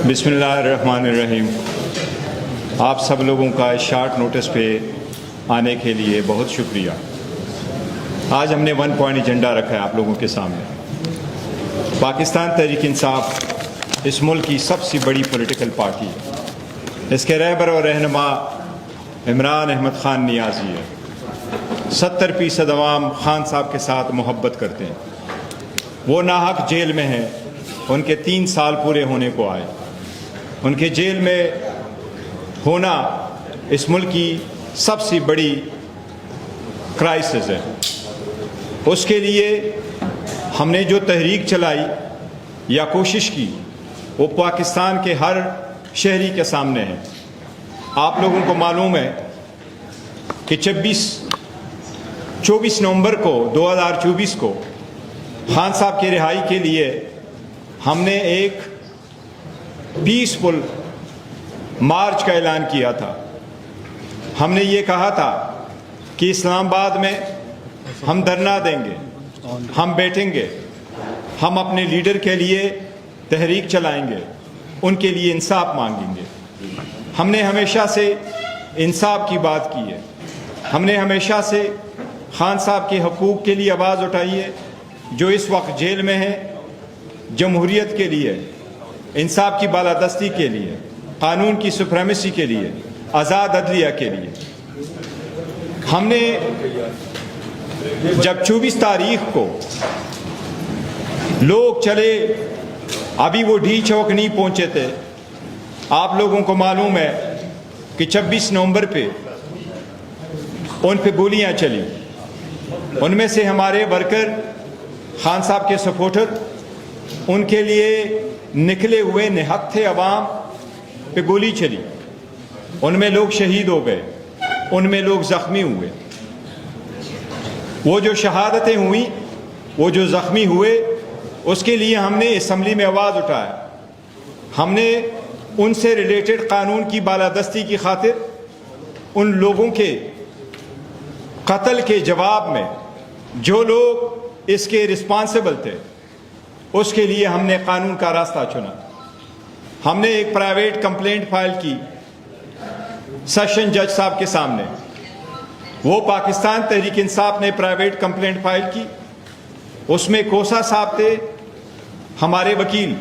बिस्मिल्लाहिर्रहमानिर्रहीम। आप सब लोगों का इस शार्ट नोटिस पे आने के लिए बहुत शुक्रिया। आज हमने 1 पॉइंट एजेंडा रखा है आप लोगों के सामने। पाकिस्तान तहरीक इंसाफ इस मुल्क की सबसे बड़ी पॉलिटिकल पार्टी है। इसके रहबर और रहनुमा इमरान अहमद खान नियाज़ी है। 70% अवाम खान साहब के साथ मोहब्बत करते हैं। वो नाहक जेल में हैं, उनके 3 साल पूरे होने को आए। उनके जेल में होना इस मुल्क की सबसे बड़ी क्राइसिस है। उसके लिए हमने जो तहरीक चलाई या कोशिश की वो पाकिस्तान के हर शहरी के सामने है। आप लोगों को मालूम है कि 24 नवंबर को 2024 को खान साहब की रिहाई के लिए हमने एक पीसफुल मार्च का ऐलान किया था। हमने ये कहा था कि इस्लामाबाद में हम धरना देंगे, हम बैठेंगे, हम अपने लीडर के लिए तहरीक चलाएंगे, उनके लिए इंसाफ मांगेंगे। हमने हमेशा से इंसाफ की बात की है। हमने हमेशा से खान साहब के हकूक़ के लिए आवाज़ उठाई है, जो इस वक्त जेल में है, जमहूरियत के लिए, इंसाफ की बालादस्ती के लिए, कानून की सुप्रीमेसी के लिए, आज़ाद अदलिया के लिए। हमने जब 24 तारीख को लोग चले, अभी वो डी चौक नहीं पहुंचे थे। आप लोगों को मालूम है कि 26 नवंबर पे उन पे गोलियां चली। उनमें से हमारे वर्कर, खान साहब के सपोर्टर, उनके लिए निकले हुए निहक थे, अवाम पे गोली चली। उनमें लोग शहीद हो गए, उनमें लोग ज़ख्मी हुए। वो जो शहादतें हुई, वो जो ज़ख्मी हुए, उसके लिए हमने असम्बली में आवाज़ उठाया। हमने उनसे रिलेटेड कानून की बालादस्ती की खातिर उन लोगों के कत्ल के जवाब में जो लोग इसके रिस्पॉन्सिबल थे, उसके लिए हमने कानून का रास्ता चुना। हमने एक प्राइवेट कंप्लेंट फाइल की सेशन जज साहब के सामने। वो पाकिस्तान तहरीक इंसाफ ने प्राइवेट कंप्लेंट फाइल की। उसमें कोसा साहब थे हमारे वकील,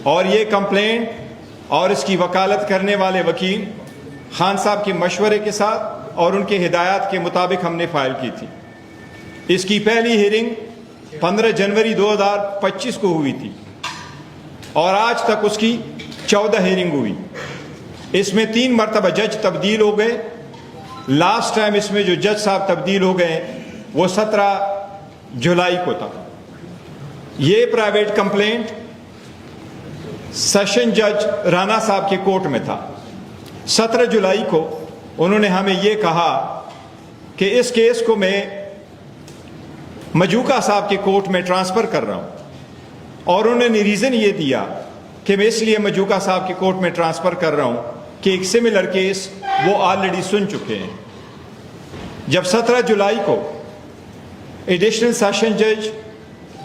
और ये कंप्लेंट और इसकी वकालत करने वाले वकील खान साहब के मशवरे के साथ और उनके हिदायत के मुताबिक हमने फाइल की थी। इसकी पहली हियरिंग 15 जनवरी 2025 को हुई थी और आज तक उसकी 14 हियरिंग हुई। इसमें 3 मरतबा जज तब्दील हो गए। लास्ट टाइम इसमें जो जज साहब तब्दील हो गए वो 17 जुलाई को था। ये प्राइवेट कंप्लेंट सेशन जज राना साहब के कोर्ट में था। 17 जुलाई को उन्होंने हमें ये कहा कि इस केस को मैं मजूका साहब के कोर्ट में ट्रांसफ़र कर रहा हूँ, और उन्होंने रीज़न ये दिया कि मैं इसलिए मजूका साहब के कोर्ट में ट्रांसफ़र कर रहा हूँ कि एक सिमिलर केस वो ऑलरेडी सुन चुके हैं। जब 17 जुलाई को एडिशनल सेशन जज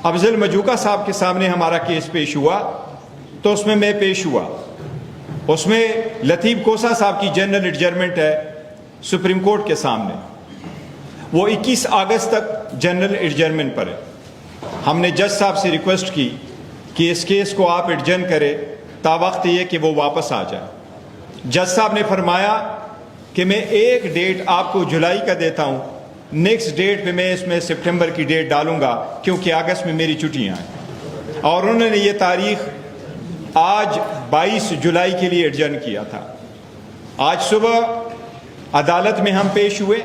अफजल मजूका साहब के सामने हमारा केस पेश हुआ, तो उसमें मैं पेश हुआ। उसमें लतीफ़ कोसा साहब की जनरल एडजर्मेंट है सुप्रीम कोर्ट के सामने। वो 21 अगस्त तक जनरल एडजर्मेंट पर है। हमने जज साहब से रिक्वेस्ट की कि इस केस को आप एडजर्न करें तावक्त ये कि वो वापस आ जाए। जज साहब ने फरमाया कि मैं एक डेट आपको जुलाई का देता हूँ, नेक्स्ट डेट पे मैं इसमें सितंबर की डेट डालूंगा क्योंकि अगस्त में मेरी छुट्टियाँ हैं। और उन्होंने ये तारीख आज 22 जुलाई के लिए एडजर्न किया था। आज सुबह अदालत में हम पेश हुए।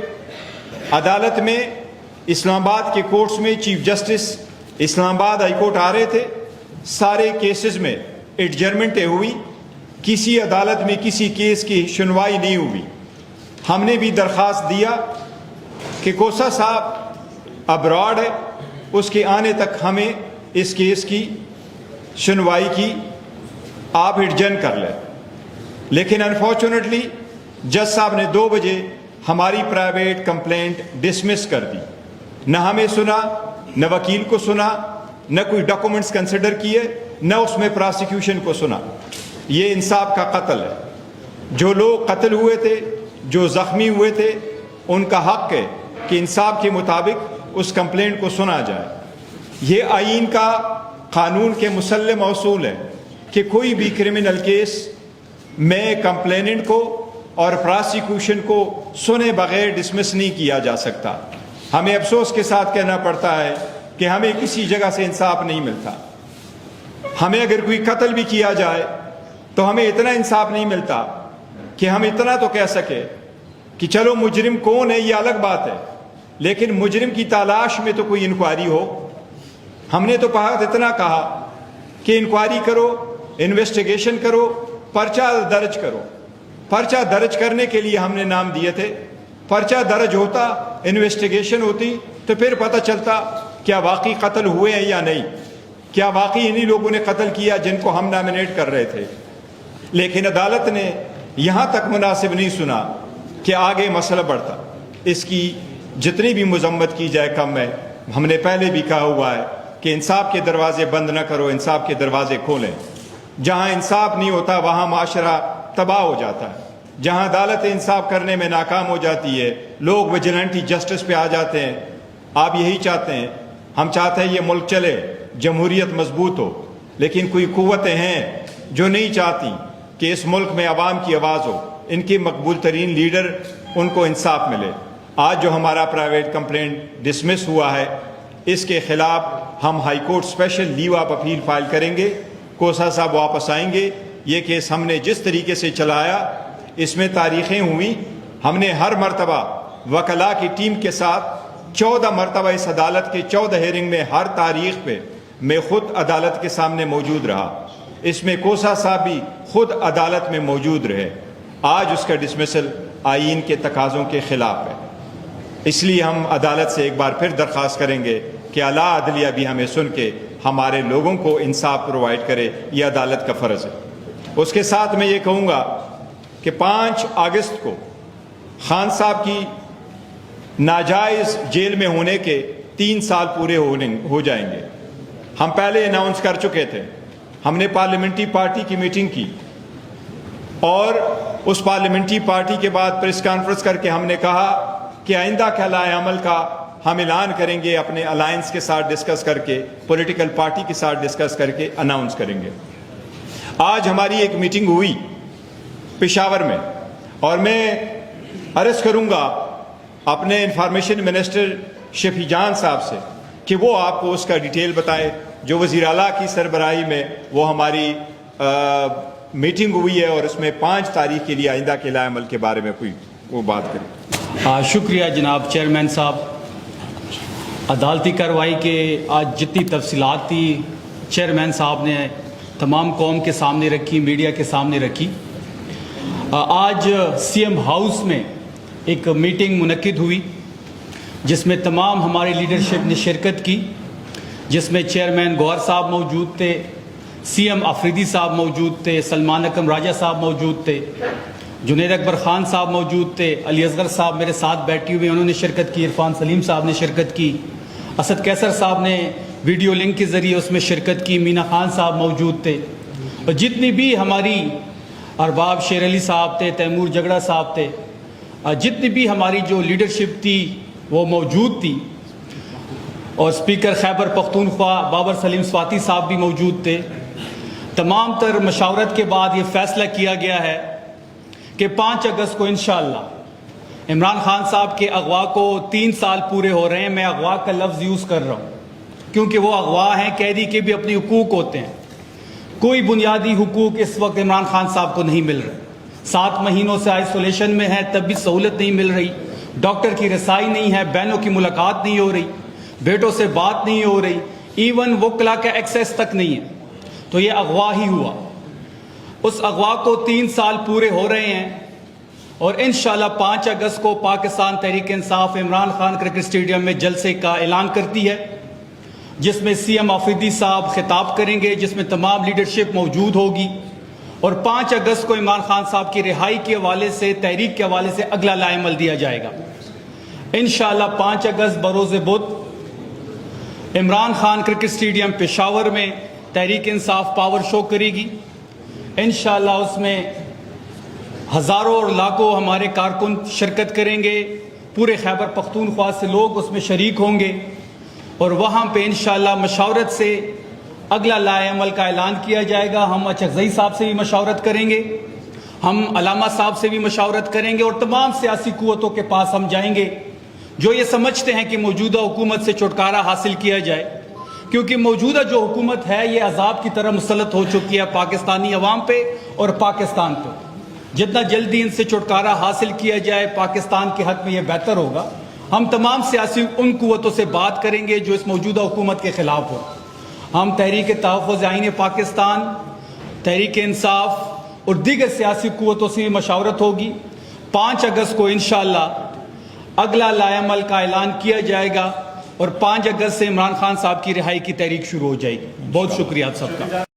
अदालत में इस्लामाबाद के कोर्ट्स में chief justice Islamabad high court आ रहे थे। सारे केसेस में एडजर्मेंटें हुई, किसी अदालत में किसी केस की सुनवाई नहीं हुई। हमने भी दरख्वास्त दिया कि कोसा साहब अब्रॉड है, उसके आने तक हमें इस केस की सुनवाई की आप एडजर्न कर लें। लेकिन अनफॉर्चुनेटली जज साहब ने 2 बजे हमारी प्राइवेट कंप्लेंट डिसमिस कर दी। न हमें सुना, न वकील को सुना, न कोई डॉक्यूमेंट्स कंसिडर किए, न उसमें प्रोसिक्यूशन को सुना। یہ انصاف کا قتل ہے. جو لوگ قتل ہوئے تھے, جو زخمی ہوئے تھے, ان کا حق ہے کہ انصاف کے مطابق اس کمپلینٹ کو سنا جائے. یہ آئین کا, قانون کے مسلم اصول ہے کہ کوئی بھی کرمنل کیس میں کمپلیننٹ کو اور پراسیکیوشن کو سنے بغیر ڈسمس نہیں کیا جا سکتا. ہمیں افسوس کے ساتھ کہنا پڑتا ہے کہ ہمیں کسی جگہ سے انصاف نہیں ملتا. ہمیں اگر کوئی قتل بھی کیا جائے تو ہمیں اتنا انصاف نہیں ملتا کہ ہم اتنا تو کہہ سکے کہ چلو مجرم کون ہے یہ الگ بات ہے, لیکن مجرم کی تلاش میں تو کوئی انکوائری ہو. ہم نے تو اتنا کہا کہ انکوائری کرو, انویسٹیگیشن کرو, پرچہ درج کرو. پرچہ درج کرنے کے لیے ہم نے نام دیے تھے. پرچہ درج ہوتا, انویسٹیگیشن ہوتی, تو پھر پتہ چلتا کیا واقعی قتل ہوئے ہیں یا نہیں, کیا واقعی انہی لوگوں نے قتل کیا جن کو ہم نامنیٹ کر رہے تھے. لیکن عدالت نے یہاں تک مناسب نہیں سنا کہ آگے مسئلہ بڑھتا. اس کی جتنی بھی مذمت کی جائے کم ہے. ہم نے پہلے بھی کہا ہوا ہے کہ انصاف کے دروازے بند نہ کرو, انصاف کے دروازے کھولیں. جہاں انصاف نہیں ہوتا وہاں معاشرہ تباہ ہو جاتا ہے. جہاں عدالت انصاف کرنے میں ناکام ہو جاتی ہے, لوگ ویجیلنٹی جسٹس پہ آ جاتے ہیں. آپ یہی چاہتے ہیں, ہم چاہتے ہیں یہ ملک چلے, جمہوریت مضبوط ہو, لیکن کوئی قوتیں ہیں جو نہیں چاہتی کہ اس ملک میں عوام کی آواز ہو, ان کے مقبول ترین لیڈر, ان کو انصاف ملے. آج جو ہمارا پرائیویٹ کمپلینٹ ڈسمس ہوا ہے, اس کے خلاف ہم high court special leave of appeal file کریں گے. کوسا صاحب واپس آئیں گے. یہ کیس ہم نے جس طریقے سے چلایا اس میں تاریخیں ہوئیں. ہم نے ہر مرتبہ وکلاء کی ٹیم کے ساتھ 14 مرتبہ اس عدالت کے 14 ہیئرنگ میں ہر تاریخ پہ میں خود عدالت کے سامنے موجود رہا. اس میں کوسا صاحب بھی خود عدالت میں موجود رہے. آج اس کا ڈسمسل آئین کے تقاضوں کے خلاف ہے. اس لیے ہم عدالت سے ایک بار پھر درخواست کریں گے کہ اعلیٰ عدلیہ بھی ہمیں سن کے ہمارے لوگوں کو انصاف پرووائڈ کرے. یہ عدالت کا فرض ہے. اس کے ساتھ میں یہ کہوں گا کہ 5 اگست کو خان صاحب کی ناجائز جیل میں ہونے کے 3 سال پورے ہو جائیں گے. ہم پہلے اناؤنس کر چکے تھے. ہم نے پارلیمنٹری پارٹی کی میٹنگ کی اور اس پارلیمنٹری پارٹی کے بعد پریس کانفرنس کر کے ہم نے کہا کہ آئندہ کے لائحہ عمل کا ہم اعلان کریں گے, اپنے الائنس کے ساتھ ڈسکس کر کے, پولیٹیکل پارٹی کے ساتھ ڈسکس کر کے اناؤنس کریں گے. آج ہماری ایک میٹنگ ہوئی پشاور میں اور میں عرض کروں گا اپنے انفارمیشن منسٹر شفیع جان صاحب سے کہ وہ آپ کو اس کا ڈیٹیل بتائے. جو وزیر اعلیٰ کی سربراہی میں وہ ہماری میٹنگ ہوئی ہے اور اس میں 5 تاریخ کے لیے آئندہ کے لائحہ عمل کے بارے میں کوئی وہ بات کریں. شکریہ جناب چیئرمین صاحب. عدالتی کارروائی کے آج جتنی تفصیلات تھی چیئرمین صاحب نے تمام قوم کے سامنے رکھی, میڈیا کے سامنے رکھی. آج سی ایم ہاؤس میں ایک میٹنگ منعقد ہوئی جس میں تمام ہماری لیڈرشپ نے شرکت کی, جس میں چیئرمین گوہر صاحب موجود تھے, سی ایم آفریدی صاحب موجود تھے, سلمان اکرم راجہ صاحب موجود تھے, جنید اکبر خان صاحب موجود تھے, علی اصغر صاحب میرے ساتھ بیٹھے ہوئے انہوں نے شرکت کی, عرفان سلیم صاحب نے شرکت کی, اسد کیسر صاحب نے ویڈیو لنک کے ذریعے اس میں شرکت کی, مینا خان صاحب موجود تھے, اور جتنی بھی ہماری ارباب شیر علی صاحب تھے, تیمور جگڑا صاحب تھے, جتنی بھی ہماری جو لیڈرشپ تھی وہ موجود تھی, اور اسپیکر خیبر پختونخوا بابر سلیم سواتی صاحب بھی موجود تھے. تمام تر مشاورت کے بعد یہ فیصلہ کیا گیا ہے کہ 5 اگست کو انشاءاللہ عمران خان صاحب کے اغوا کو 3 سال پورے ہو رہے ہیں. میں اغوا کا لفظ یوز کر رہا ہوں کیونکہ وہ اغوا ہیں, قیدی کے بھی اپنے حقوق ہوتے ہیں. کوئی بنیادی حقوق اس وقت عمران خان صاحب کو نہیں مل رہے. 7 مہینوں سے آئسولیشن میں ہے, تب بھی سہولت نہیں مل رہی, ڈاکٹر کی رسائی نہیں ہے, بہنوں کی ملاقات نہیں ہو رہی, بیٹوں سے بات نہیں ہو رہی, ایون وکلا کا ایکسیس تک نہیں ہے. تو یہ اغوا ہی ہوا. اس اغوا کو 3 سال پورے ہو رہے ہیں اور انشاءاللہ 5 اگست کو پاکستان تحریک انصاف عمران خان کرکٹ اسٹیڈیم میں جلسے کا اعلان کرتی ہے, جس میں سی ایم آفریدی صاحب خطاب کریں گے, جس میں تمام لیڈرشپ موجود ہوگی, اور 5 اگست کو عمران خان صاحب کی رہائی کے حوالے سے, تحریک کے حوالے سے اگلا لائحہ عمل دیا جائے گا. انشاءاللہ 5 اگست بروز بدھ عمران خان کرکٹ اسٹیڈیم پشاور میں تحریک انصاف پاور شو کرے گی. इंशाअल्लाह उसमें हज़ारों और लाखों हमारे कारकुन शिरकत करेंगे, पूरे खैबर पख्तूनख्वा से लोग उसमें शरीक होंगे और वहाँ पे इंशाअल्लाह मशावरत से अगला लाएअमल का ऐलान किया जाएगा। हम अचकज़ई साहब से भी मशावरत करेंगे, हम अलामा साहब से भी मशावरत करेंगे और तमाम सियासी कुव्वतों के पास हम जाएंगे जो ये समझते हैं कि मौजूदा हुकूमत से छुटकारा हासिल किया जाए, क्योंकि मौजूदा जो हुकूमत है ये अजाब की तरह मुसलत हो चुकी है पाकिस्तानी अवाम पे और पाकिस्तान पे। जितना जल्दी इनसे छुटकारा हासिल किया जाए पाकिस्तान के हक में ये बेहतर होगा। हम तमाम सियासी उन कुव्वतों से बात करेंगे जो इस मौजूदा हुकूमत के ख़िलाफ़ हो। हम तहरीक तहफ़्फ़ुज़ आईन पाकिस्तान, तहरीक इंसाफ और दीगर सियासी कुव्वतों से भी मशावरत होगी। 5 अगस्त को इंशाअल्लाह अगला लाएअमल का ऐलान किया जाएगा और 5 अगस्त से इमरान खान साहब की रिहाई की तहरीक शुरू हो जाएगी। बहुत शुक्रिया आप सबका।